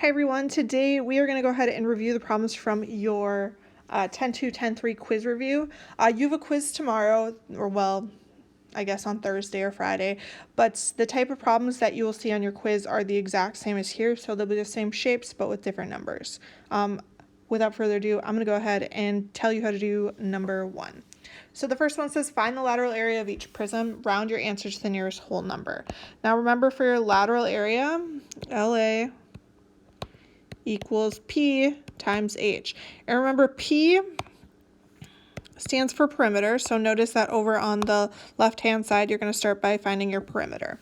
Hi everyone, today we are going to go ahead and review the problems from your 10-2, 10-3 quiz review. You have a quiz tomorrow, or well, I guess on Thursday or Friday, but the type of problems that you will see on your quiz are the exact same as here, so they'll be the same shapes but with different numbers. Without further ado, I'm going to go ahead and tell you how to do number 1. So the first one says, find the lateral area of each prism, round your answer to the nearest whole number. Now remember, for your lateral area, LA equals P times H. And remember, P stands for perimeter, so notice that over on the left-hand side, you're going to start by finding your perimeter.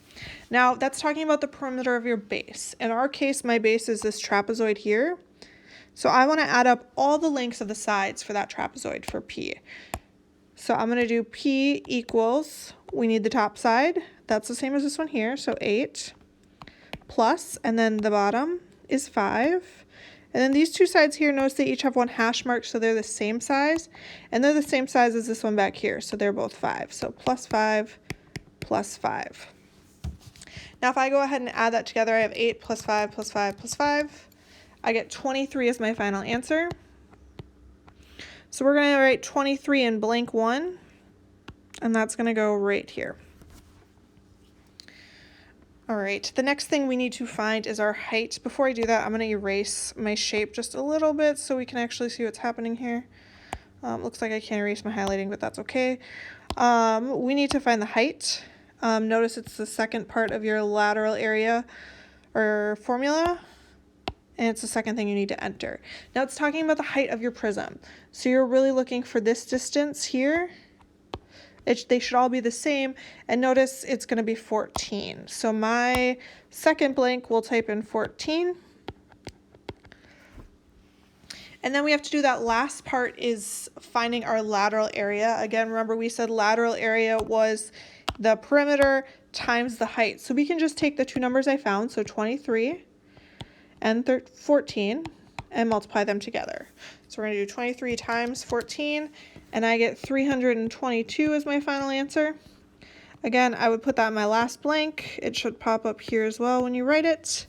Now, that's talking about the perimeter of your base. In our case, my base is this trapezoid here. So I want to add up all the lengths of the sides for that trapezoid for P. So I'm going to do P equals, we need the top side. That's the same as this one here, so 8 plus, and then the bottom is 5. And then these two sides here, notice they each have one hash mark, so they're the same size. And they're the same size as this one back here, so they're both 5. So plus 5 plus 5. Now if I go ahead and add that together, I have 8 plus 5 plus 5 plus 5. I get 23 as my final answer. So we're going to write 23 in blank 1, and that's going to go right here. All right, the next thing we need to find is our height. Before I do that, I'm going to erase my shape just a little bit so we can actually see what's happening here. Looks like I can't erase my highlighting, but that's okay. We need to find the height. Notice it's the second part of your lateral area or formula, and it's the second thing you need to enter. Now it's talking about the height of your prism. So you're really looking for this distance here. They should all be the same, and notice it's going to be 14. So my second blank, we'll type in 14. And then we have to do that last part, is finding our lateral area. Again, remember we said lateral area was the perimeter times the height. So we can just take the two numbers I found, so 23 and 14, and multiply them together. So we're going to do 23 times 14, and I get 322 as my final answer. Again, I would put that in my last blank. It should pop up here as well when you write it.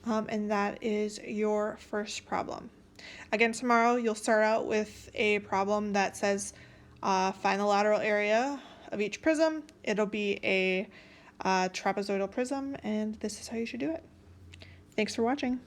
And that is your first problem. Again, tomorrow you'll start out with a problem that says find the lateral area of each prism. It'll be a trapezoidal prism, and this is how you should do it. Thanks for watching.